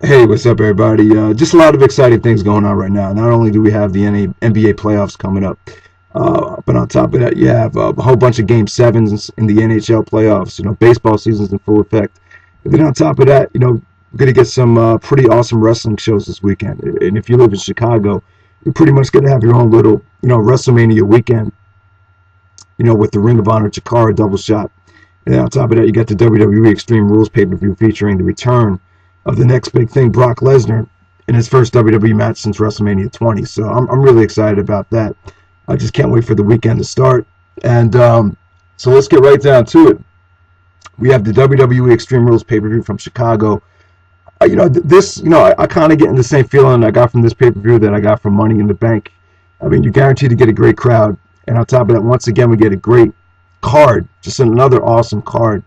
Hey, what's up, everybody? Just a lot of exciting things going on right now. Not only do we have the NBA playoffs coming up, but on top of that, you have a whole bunch of Game Sevens in the NHL playoffs. Baseball season's in full effect. And then on top of that, we're gonna get some pretty awesome wrestling shows this weekend. And if you live in Chicago, you're pretty much gonna have your own little, WrestleMania weekend. With the Ring of Honor CHIKARA double shot. And then on top of that, you got the WWE Extreme Rules pay-per-view featuring the return of the next big thing, Brock Lesnar, in his first WWE match since WrestleMania 20. So I'm really excited about that. I just can't wait for the weekend to start. And so let's get right down to it. We have the WWE Extreme Rules pay-per-view from Chicago. I kind of get in the same feeling I got from this pay-per-view that I got from Money in the Bank. I mean, you're guaranteed to get a great crowd. And on top of that, once again, we get a great card, just another awesome card.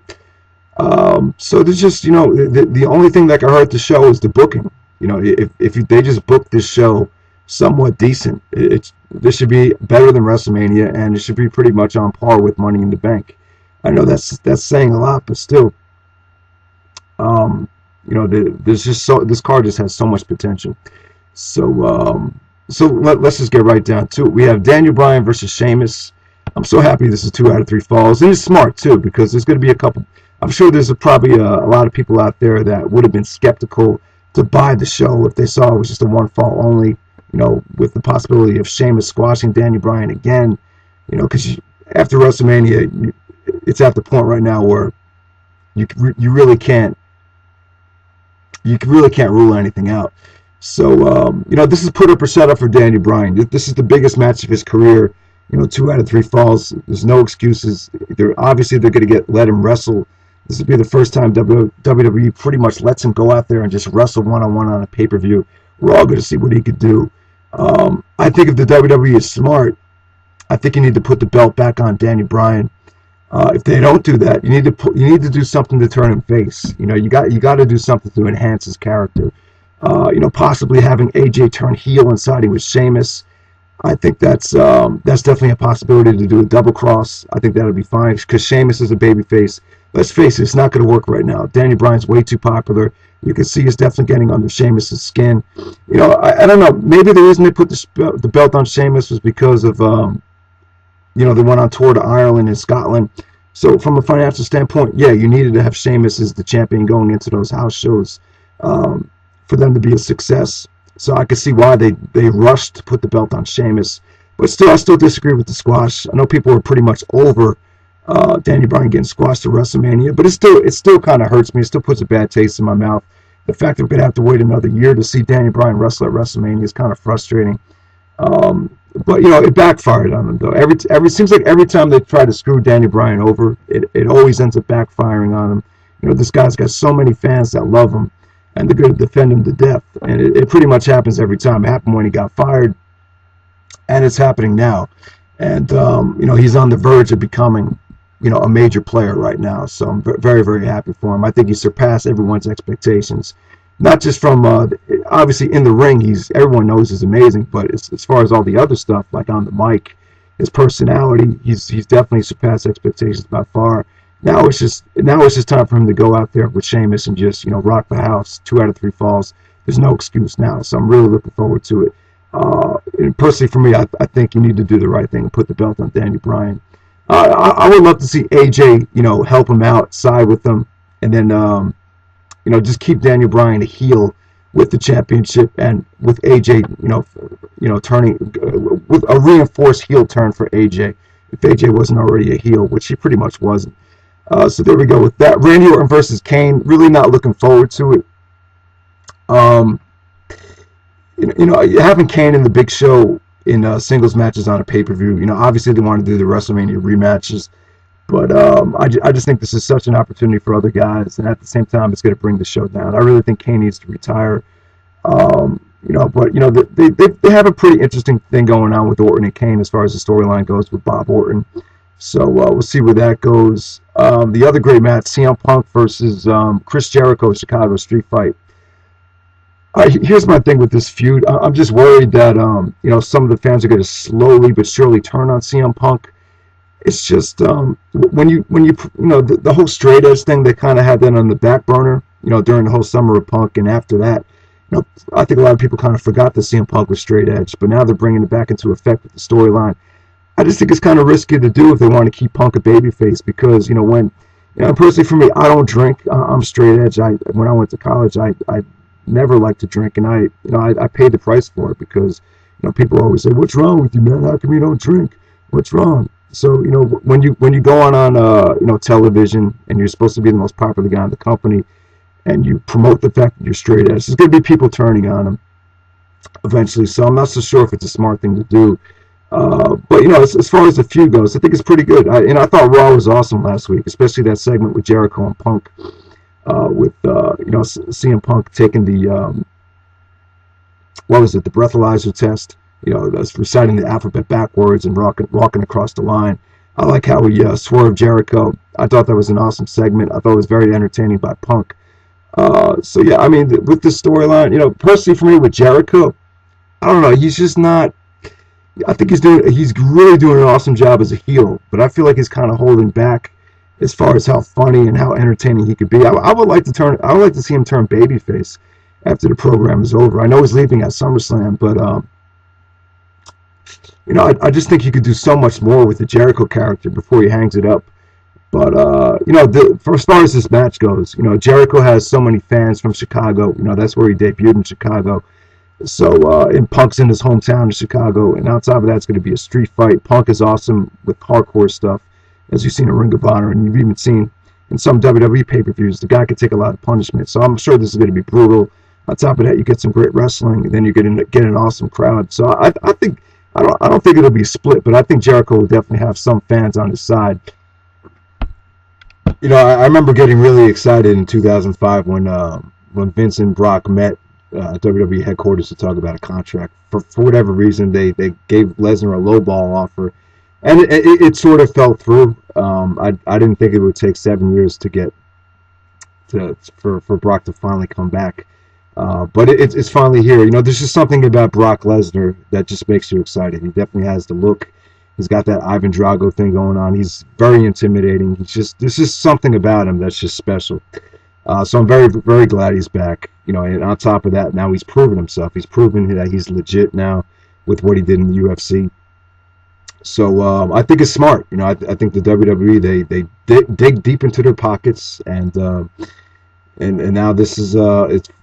So there's just, the only thing that can hurt the show is the booking. If they just book this show somewhat decent, this should be better than WrestleMania, and it should be pretty much on par with Money in the Bank. I know that's saying a lot, but still, there's just this card just has so much potential. So let's just get right down to it. We have Daniel Bryan versus Sheamus. I'm so happy this is 2 out of 3 falls, and it's smart too because there's going to be a couple. I'm sure there's probably a lot of people out there that would have been skeptical to buy the show if they saw it was just a 1 fall only. With the possibility of Sheamus squashing Daniel Bryan again. Because after WrestleMania, it's at the point right now where you really can't rule anything out. So this is put up or set up for Daniel Bryan. This is the biggest match of his career. 2 out of 3 falls. There's no excuses. They're going to let him wrestle. This would be the first time WWE pretty much lets him go out there and just wrestle one-on-one on a pay-per-view. We're all going to see what he could do. I think if the WWE is smart, I think you need to put the belt back on Daniel Bryan. If they don't do that, you need to do something to turn him face. You got to do something to enhance his character. Possibly having AJ turn heel and siding with Sheamus. I think that's definitely a possibility to do a double cross. I think that'll be fine because Sheamus is a babyface. Let's face it, it's not going to work right now. Daniel Bryan's way too popular. You can see he's definitely getting under Sheamus' skin. I don't know. Maybe the reason they put the belt on Sheamus was because of they went on tour to Ireland and Scotland. So from a financial standpoint, yeah, you needed to have Sheamus as the champion going into those house shows for them to be a success. So I can see why they rushed to put the belt on Sheamus. But still, I still disagree with the squash. I know people are pretty much over Daniel Bryan getting squashed at WrestleMania, but it still kind of hurts me. It still puts a bad taste in my mouth. The fact that we're gonna have to wait another year to see Daniel Bryan wrestle at WrestleMania is kind of frustrating. But it backfired on him though. Seems like every time they try to screw Daniel Bryan over, it always ends up backfiring on him. This guy's got so many fans that love him, and they're going to defend him to death. And it pretty much happens every time. It happened when he got fired, and it's happening now. And he's on the verge of becoming a major player right now. So I'm very, very happy for him. I think he surpassed everyone's expectations. Not just from, obviously in the ring, everyone knows he's amazing, but as far as all the other stuff, like on the mic, his personality, he's definitely surpassed expectations by far. Now it's just time for him to go out there with Sheamus and just, rock the house. 2 out of 3 falls. There's no excuse now. So I'm really looking forward to it. And personally for me, I think you need to do the right thing and put the belt on Daniel Bryan. I would love to see AJ, help him out, side with him, and then, just keep Daniel Bryan a heel with the championship and with AJ, turning with a reinforced heel turn for AJ. If AJ wasn't already a heel, which he pretty much wasn't. So there we go with that. Randy Orton versus Kane. Really not looking forward to it. Having Kane in the Big Show in singles matches on a pay-per-view. Obviously they want to do the WrestleMania rematches, but I just think this is such an opportunity for other guys, and at the same time, it's going to bring the show down. I really think Kane needs to retire. But they have a pretty interesting thing going on with Orton and Kane as far as the storyline goes with Bob Orton. So we'll see where that goes. The other great match, CM Punk versus Chris Jericho, Chicago Street Fight. Here's my thing with this feud. I'm just worried that some of the fans are going to slowly but surely turn on CM Punk, It's just when you know the whole straight edge thing, they kind of had that on the back burner, you know, during the whole summer of Punk, and after that, you know, I think a lot of people kind of forgot that CM Punk was straight edge, but now they're bringing it back into effect with the storyline. I just think it's kind of risky to do if they want to keep Punk a babyface, because you know when, you know, personally for me, I don't drink. I'm straight edge. When I went to college, I never liked to drink, and I paid the price for it, because you know people always say, "What's wrong with you, man? How come you don't drink? What's wrong?" So you know when you go on you know, television, and you're supposed to be the most popular guy in the company, and you promote the fact that you're straight edge, there's going to be people turning on him eventually. So I'm not so sure if it's a smart thing to do. But you know, as far as the feud goes, I think it's pretty good. I thought Raw was awesome last week, especially that segment with Jericho and Punk, with you know, CM Punk taking the what was it, the breathalyzer test. You know, that's reciting the alphabet backwards and walking across the line. I like how he swerved Jericho. I thought that was an awesome segment. I thought it was very entertaining by Punk. So yeah, I mean, with this storyline, you know, personally for me with Jericho, I don't know, he's just not. I think he's really doing an awesome job as a heel, but I feel like he's kind of holding back as far as how funny and how entertaining he could be. I would like to see him turn babyface after the program is over. I know he's leaving at SummerSlam, but you know, I just think he could do so much more with the Jericho character before he hangs it up. But you know, for as far as this match goes, you know, Jericho has so many fans from Chicago. You know, that's where he debuted, in Chicago. So, and Punk's in his hometown of Chicago, and on top of that, it's going to be a street fight. Punk is awesome with hardcore stuff, as you've seen in Ring of Honor, and you've even seen in some WWE pay-per-views. The guy can take a lot of punishment, so I'm sure this is going to be brutal. On top of that, you get some great wrestling, and then you get an awesome crowd. So I don't think it'll be split, but I think Jericho will definitely have some fans on his side. You know, I remember getting really excited in 2005 when Vince and Brock met WWE headquarters to talk about a contract. For whatever reason, they gave Lesnar a lowball offer, and it sort of fell through. I didn't think it would take 7 years for Brock to finally come back, but it's finally here. You know, there's just something about Brock Lesnar that just makes you excited. He definitely has the look. He's got that Ivan Drago thing going on. He's very intimidating. There's just something about him that's just special. So I'm very, very glad he's back. You know, and on top of that, now he's proven himself. He's proven that he's legit now with what he did in the UFC. So I think it's smart. You know, I think the WWE they dig deep into their pockets, and now this is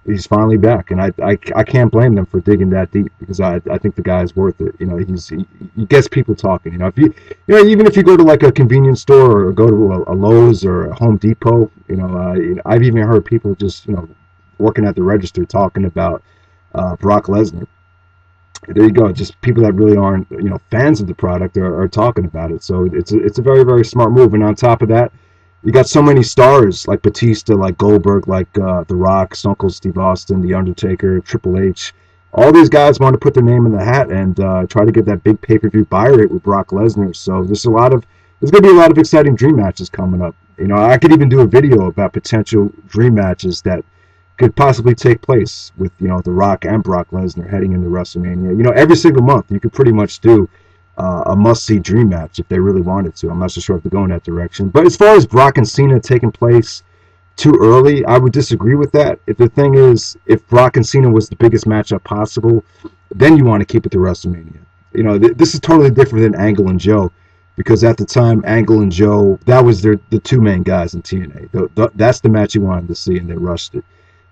he's finally back, and I can't blame them for digging that deep, because I think the guy's worth it. You know, he gets people talking. You know, even if you go to like a convenience store or go to a Lowe's or a Home Depot, you know, I've even heard people just, you know, working at the register talking about Brock Lesnar. There you go. Just people that really aren't, you know, fans of the product are talking about it. So it's a very, very smart move. And on top of that, you got so many stars like Batista, like Goldberg, like The Rock, Stone Cold Steve Austin, The Undertaker, Triple H. All these guys want to put their name in the hat and try to get that big pay-per-view buy rate with Brock Lesnar. So there's going to be a lot of exciting dream matches coming up. You know, I could even do a video about potential dream matches that could possibly take place with, you know, The Rock and Brock Lesnar heading into WrestleMania. You know, every single month you could pretty much do a must-see dream match if they really wanted to. I'm not so sure if they're going that direction. But as far as Brock and Cena taking place too early, I would disagree with that. If the thing is, if Brock and Cena was the biggest matchup possible, then you want to keep it to WrestleMania. You know, this is totally different than Angle and Joe, because at the time, Angle and Joe, that was the two main guys in TNA. That's the match you wanted to see, and they rushed it.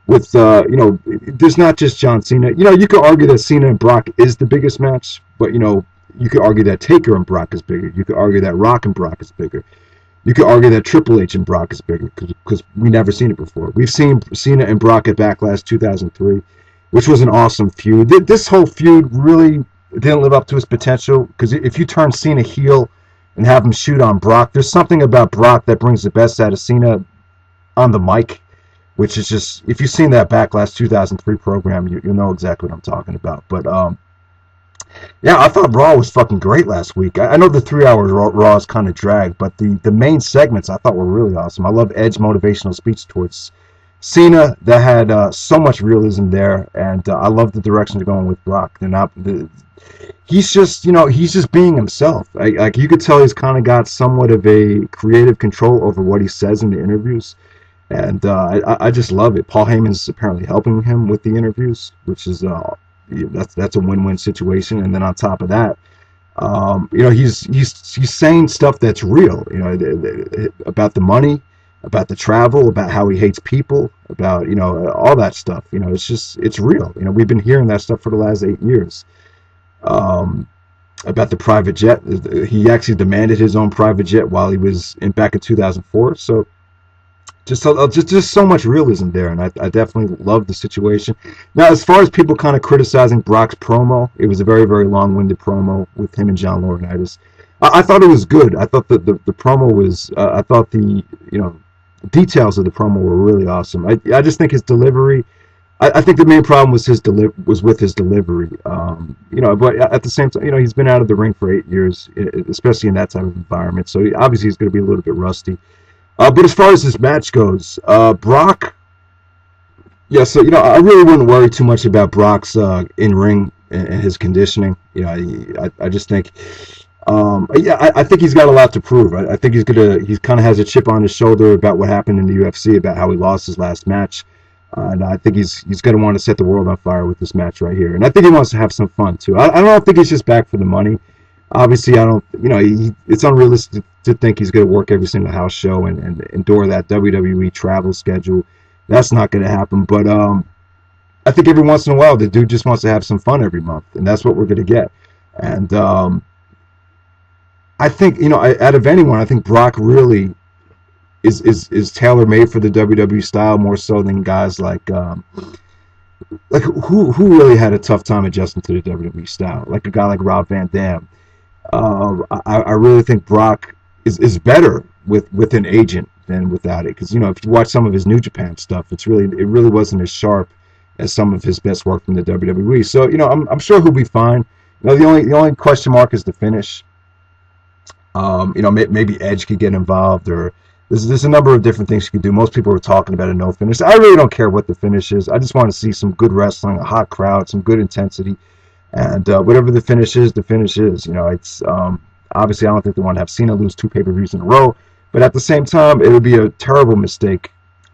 With, you know, there's not just John Cena. You know, you could argue that Cena and Brock is the biggest match, but, you know, you could argue that Taker and Brock is bigger. You could argue that Rock and Brock is bigger. You could argue that Triple H and Brock is bigger, because we never seen it before. We've seen Cena and Brock at Backlash 2003, which was an awesome feud. This whole feud really didn't live up to its potential, because if you turn Cena heel and have him shoot on Brock, there's something about Brock that brings the best out of Cena on the mic, which is just, if you've seen that Backlash 2003 program, you know exactly what I'm talking about. But yeah, I thought Raw was fucking great last week. I know the 3 hours Raw is kind of dragged, but the main segments I thought were really awesome. I love Edge's motivational speech towards Cena, that had so much realism there, and I love the direction they're going with Brock. They're not. He's just, he's just being himself. Like you could tell, he's kind of got somewhat of a creative control over what he says in the interviews, and I just love it. Paul Heyman's apparently helping him with the interviews, which is that's a win-win situation. And then on top of that, he's saying stuff that's real, about the money, about the travel, about how he hates people, about all that stuff. It's real. We've been hearing that stuff for the last 8 years. About the private jet, he actually demanded his own private jet while he was back in 2004. So just so much realism there, and I definitely love the situation. Now, as far as people kind of criticizing Brock's promo, it was a very, very long-winded promo with him and John Laurinaitis. I thought it was good. I thought that the promo was. I thought the details of the promo were really awesome. I just think his delivery. I think the main problem was with his delivery. But at the same time, he's been out of the ring for 8 years, especially in that type of environment. So obviously he's going to be a little bit rusty. But as far as this match goes, Brock, yeah, so, I really wouldn't worry too much about Brock's in-ring and his conditioning. I just think, I think he's got a lot to prove. I think he kind of has a chip on his shoulder about what happened in the UFC, about how he lost his last match. And I think he's going to want to set the world on fire with this match right here. And I think he wants to have some fun, too. I don't think he's just back for the money. Obviously, I don't, it's unrealistic to think he's going to work every single house show and endure that WWE travel schedule. That's not going to happen. But I think every once in a while, the dude just wants to have some fun every month. And that's what we're going to get. And I think, out of anyone, I think Brock really is tailor-made for the WWE style more so than guys like who really had a tough time adjusting to the WWE style, like a guy like Rob Van Dam. I really think Brock is better with an agent than without it, because if you watch some of his New Japan stuff, it really wasn't as sharp as some of his best work from the WWE. So I'm sure he'll be fine. The only question mark is the finish. Maybe Edge could get involved, or there's a number of different things you could do. Most people are talking about a no finish. I really don't care what the finish is. I just want to see some good wrestling, a hot crowd, some good intensity. And whatever the finish is, the finish is. It's obviously I don't think they want to have Cena lose 2 pay-per-views in a row, but at the same time, it would be a terrible mistake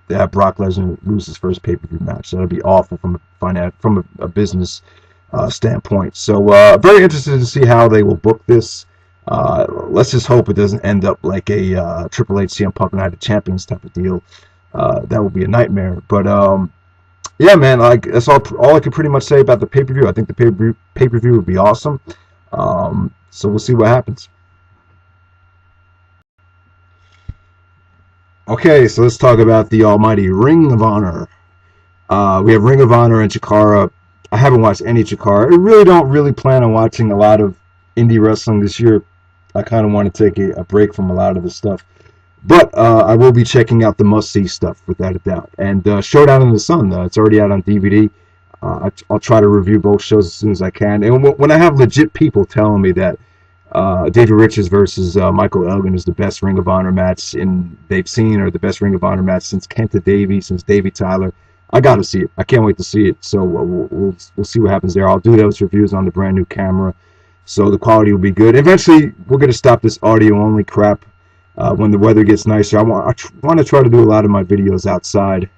to have Brock Lesnar lose his first pay-per-view match. That would be awful from a business standpoint. So very interested to see how they will book this. Let's just hope it doesn't end up like a Triple H CM Punk Night of Champions type of deal. That would be a nightmare. But yeah, man, that's all I could pretty much say about the pay-per-view. I think the pay-per-view would be awesome. So we'll see what happens. Okay, so let's talk about the almighty Ring of Honor. We have Ring of Honor and CHIKARA. I haven't watched any CHIKARA. I really don't plan on watching a lot of indie wrestling this year. I kind of want to take a break from a lot of the stuff. But I will be checking out the must-see stuff, without a doubt. And Showdown in the Sun, it's already out on DVD. I'll try to review both shows as soon as I can. And when I have legit people telling me that David Richards versus Michael Elgin is the best Ring of Honor match they've seen, or the best Ring of Honor match since Kenta Davey, since Davey Tyler, I got to see it. I can't wait to see it. So we'll see what happens there. I'll do those reviews on the brand new camera, so the quality will be good. Eventually, we're going to stop this audio-only crap when the weather gets nicer. I want to try to do a lot of my videos outside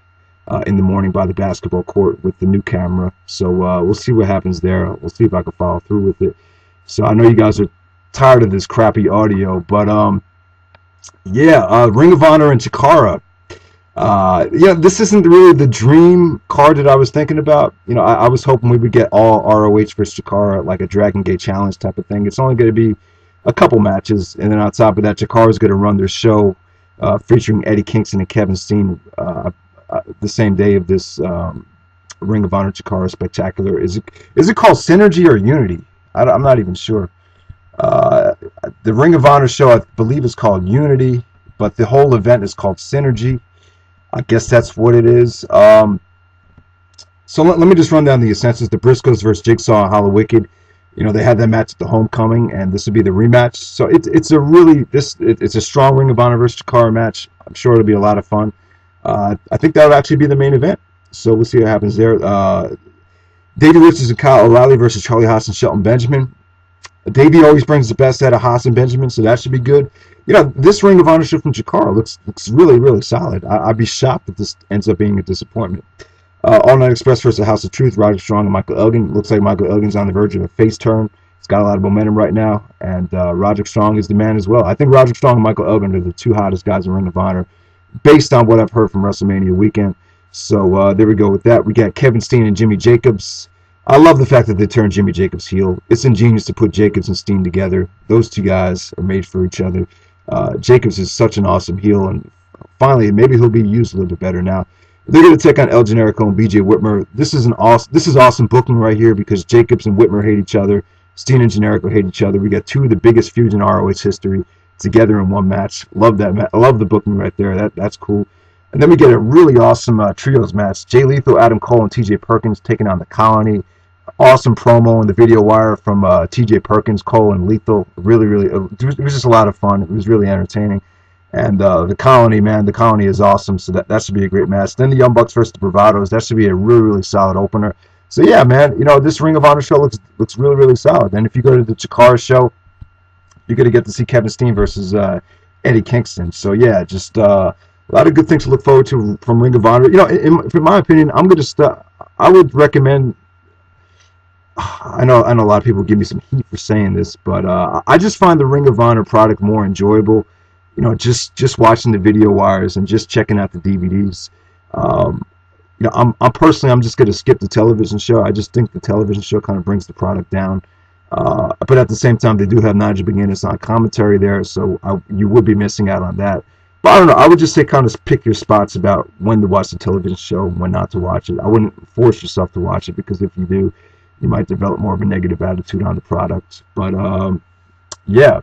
in the morning by the basketball court with the new camera. So we'll see what happens there. We'll see if I can follow through with it. So I know you guys are tired of this crappy audio, but yeah, Ring of Honor and CHIKARA. Yeah, this isn't really the dream card that I was thinking about. I was hoping we would get all ROH versus CHIKARA, like a Dragon Gate Challenge type of thing. It's only going to be a couple matches, and then on top of that, CHIKARA is going to run their show featuring Eddie Kingston and Kevin Steen the same day of this Ring of Honor CHIKARA Spectacular. Is it called Synergy or Unity? I'm not even sure. The Ring of Honor show, I believe, is called Unity, but the whole event is called Synergy. I guess that's what it is. So let me just run down the essentials. The Briscoes versus Jigsaw and Hollow Wicked. They had that match at the Homecoming, and this would be the rematch. So it's a strong Ring of Honor versus CHIKARA match. I'm sure it'll be a lot of fun. I think that'll actually be the main event. So we'll see what happens there. Davey Richards and Kyle O'Reilly versus Charlie Haas and Shelton Benjamin. Davey always brings the best out of Haas and Benjamin, so that should be good. This Ring of Honor show from CHIKARA looks really, really solid. I'd be shocked if this ends up being a disappointment. All Night Express versus House of Truth, Roderick Strong and Michael Elgin. Looks like Michael Elgin's on the verge of a face turn. He's got a lot of momentum right now, and Roderick Strong is the man as well. I think Roderick Strong and Michael Elgin are the two hottest guys in Ring of Honor, based on what I've heard from WrestleMania weekend. So there we go with that. We got Kevin Steen and Jimmy Jacobs. I love the fact that they turned Jimmy Jacobs heel. It's ingenious to put Jacobs and Steen together. Those two guys are made for each other. Jacobs is such an awesome heel, and finally, maybe he'll be used a little bit better now. They're going to take on El Generico and BJ Whitmer. This is awesome booking right here because Jacobs and Whitmer hate each other. Steen and Generico hate each other. We got two of the biggest feuds in ROH history together in one match. Love that. I love the booking right there. That's cool. And then we get a really awesome trios match. Jay Lethal, Adam Cole, and TJ Perkins taking on the Colony. Awesome promo in the video wire from TJ Perkins, Cole, and Lethal. Really, really, it was just a lot of fun. It was really entertaining. And the Colony, man, the Colony is awesome. So that should be a great match. Then the Young Bucks versus the Bravados. That should be a really, really solid opener. So yeah, man, this Ring of Honor show looks really, really solid. And if you go to the Chikara show, you're gonna get to see Kevin Steen versus Eddie Kingston. So yeah, just a lot of good things to look forward to from Ring of Honor. In my opinion, I would recommend. I know a lot of people give me some heat for saying this, but I just find the Ring of Honor product more enjoyable. Just watching the video wires and just checking out the DVDs. I'm just going to skip the television show. I just think the television show kind of brings the product down. But at the same time, they do have Nigel McGuinness on commentary there, so you would be missing out on that. But I don't know. I would just say kind of pick your spots about when to watch the television show and when not to watch it. I wouldn't force yourself to watch it because if you do, you might develop more of a negative attitude on the product. But yeah.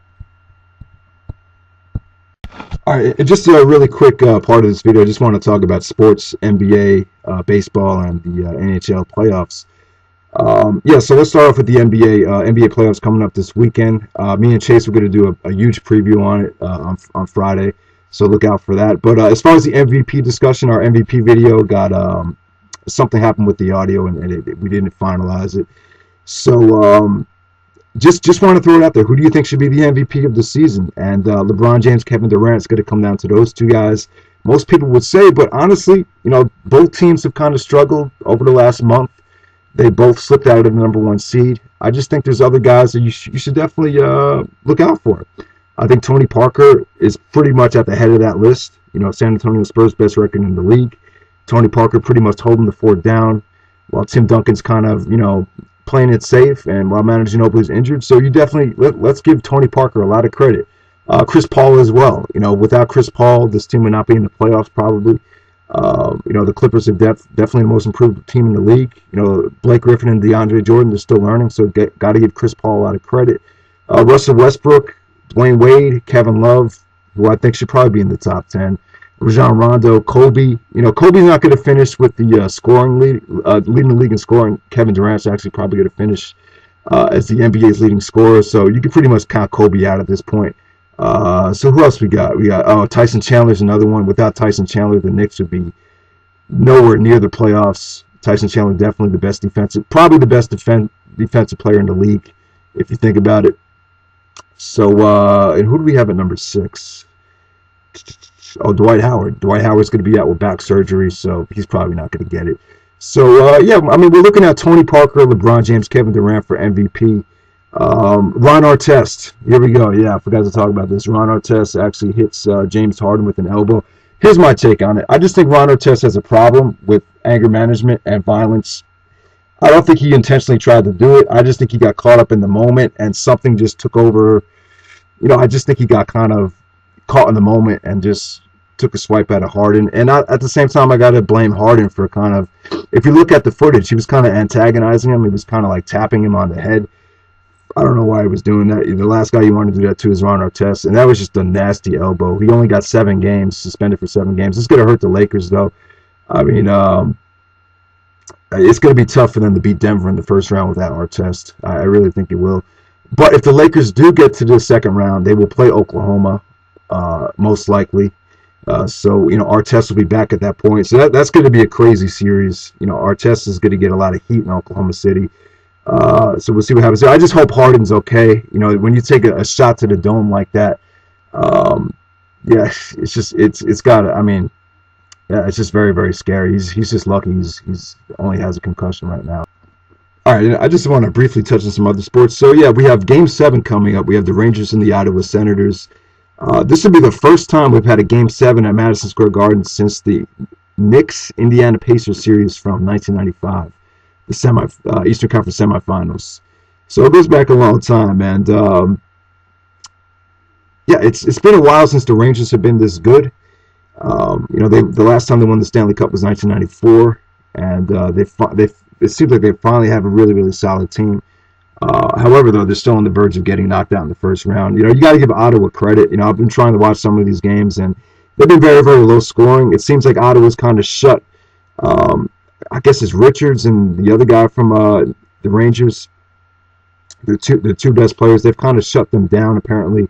All right, just a really quick part of this video. I just want to talk about sports, NBA, baseball, and the NHL playoffs. So let's start off with the NBA. NBA playoffs coming up this weekend. Me and Chase are going to do a huge preview on it on Friday, so look out for that. But as far as the MVP discussion, our MVP video got something happened with the audio, and we didn't finalize it. So just want to throw it out there. Who do you think should be the MVP of the season? And LeBron James, Kevin Durant, it's going to come down to those two guys. Most people would say, but honestly, both teams have kind of struggled over the last month. They both slipped out of the number one seed. I just think there's other guys that you should definitely look out for. I think Tony Parker is pretty much at the head of that list. San Antonio Spurs' best record in the league. Tony Parker pretty much holding the fort down, while Tim Duncan's kind of, playing it safe, and while Manu Ginobili is injured. So you definitely, let's give Tony Parker a lot of credit. Chris Paul as well. Without Chris Paul, this team would not be in the playoffs probably. The Clippers are definitely the most improved team in the league. Blake Griffin and DeAndre Jordan, they're still learning, so got to give Chris Paul a lot of credit. Russell Westbrook, Dwayne Wade, Kevin Love, who I think should probably be in the top 10. Rajon Rondo, Kobe. Kobe's not going to finish with the scoring lead, leading the league in scoring. Kevin Durant's actually probably going to finish as the NBA's leading scorer. So you can pretty much count Kobe out at this point. So who else we got? We got Tyson Chandler's another one. Without Tyson Chandler, the Knicks would be nowhere near the playoffs. Tyson Chandler definitely probably the best defensive player in the league, if you think about it. So and who do we have at number 6? Dwight Howard. Dwight Howard's going to be out with back surgery, so he's probably not going to get it. So, we're looking at Tony Parker, LeBron James, Kevin Durant for MVP. Ron Artest. Here we go. Yeah, I forgot to talk about this. Ron Artest actually hits James Harden with an elbow. Here's my take on it. I just think Ron Artest has a problem with anger management and violence. I don't think he intentionally tried to do it. I just think he got caught up in the moment and something just took over. I just think he got kind of caught in the moment and just took a swipe at Harden. And at the same time, I got to blame Harden for kind of, if you look at the footage, he was kind of antagonizing him. He was kind of like tapping him on the head. I don't know why he was doing that. The last guy you want to do that to is Ron Artest, and that was just a nasty elbow. He only got 7 games, suspended for 7 games. It's going to hurt the Lakers, though. I mean, it's going to be tough for them to beat Denver in the first round without Artest. I really think it will. But if the Lakers do get to the second round, they will play Oklahoma, most likely. So, Artest will be back at that point. So that's going to be a crazy series. Artest is going to get a lot of heat in Oklahoma City. So we'll see what happens. I just hope Harden's okay. When you take a shot to the dome like that, yeah, it's got. I mean, yeah, it's just very, very scary. He's just lucky. He's only has a concussion right now. All right, I just want to briefly touch on some other sports. So yeah, we have Game 7 coming up. We have the Rangers and the Ottawa Senators. This will be the first time we've had a Game 7 at Madison Square Garden since the Knicks-Indiana Pacers series from 1995, the Eastern Conference semifinals. So it goes back a long time, and yeah, it's been a while since the Rangers have been this good. The last time they won the Stanley Cup was 1994, and it seems like they finally have a really, really solid team. However, though, they're still on the verge of getting knocked out in the first round. You got to give Ottawa credit. I've been trying to watch some of these games, and they've been very, very low scoring. It seems like Ottawa's kind of shut. I guess it's Richards and the other guy from the Rangers, the two best players. They've kind of shut them down. Apparently,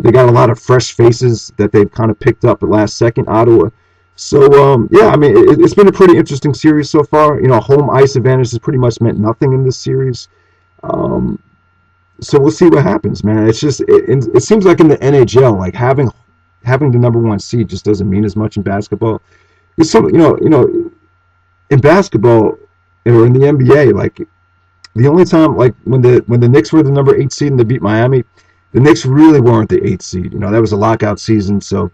they got a lot of fresh faces that they've kind of picked up at last second. Ottawa. So yeah, I mean, it's been a pretty interesting series so far. Home ice advantage has pretty much meant nothing in this series. So we'll see what happens, man. It's just it seems like in the NHL, like having the number one seed just doesn't mean as much in basketball. It's some in basketball or in the NBA, like the only time, like when the Knicks were the number 8 seed and they beat Miami, the Knicks really weren't the 8th seed. That was a lockout season, so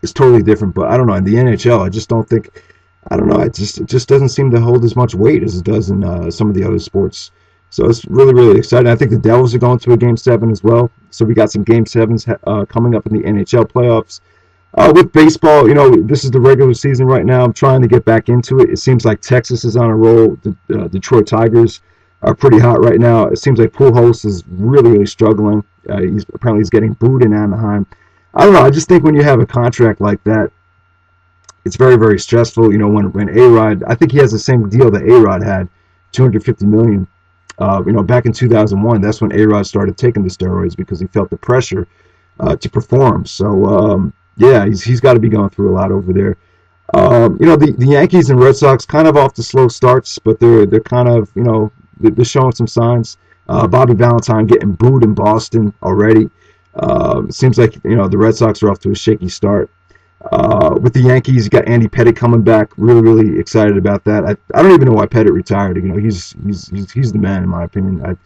it's totally different. But I don't know, in the NHL, I just don't think, I don't know, it just doesn't seem to hold as much weight as it does in some of the other sports. So it's really, really exciting. I think the Devils are going to a Game 7 as well. So we got some Game 7s coming up in the NHL playoffs. With baseball, this is the regular season right now. I'm trying to get back into it. It seems like Texas is on a roll. The Detroit Tigers are pretty hot right now. It seems like Pujols is really, really struggling. He's getting booed in Anaheim. I don't know. I just think when you have a contract like that, it's very, very stressful. When A-Rod, I think he has the same deal that A-Rod had, $250 million. Back in 2001, that's when A-Rod started taking the steroids because he felt the pressure to perform. So yeah, he's got to be going through a lot over there. The Yankees and Red Sox kind of off the slow starts, but they're kind of they're showing some signs. Bobby Valentine getting booed in Boston already. It seems like the Red Sox are off to a shaky start. With the Yankees, you got Andy Pettitte coming back. Really, really excited about that. I don't even know why Pettitte retired. He's the man in my opinion.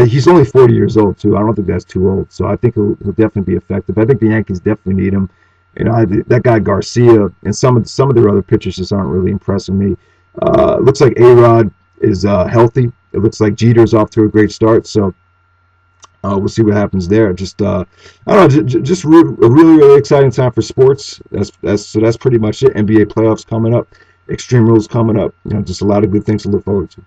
He's only 40 years old too. I don't think that's too old. So I think he'll definitely be effective. I think the Yankees definitely need him. That guy Garcia and some of their other pitchers just aren't really impressing me. It looks like A-Rod is healthy. It looks like Jeter's off to a great start. So we'll see what happens there. Just I don't know. Just a really, really exciting time for sports. That's pretty much it. NBA playoffs coming up. Extreme Rules coming up. Just a lot of good things to look forward to.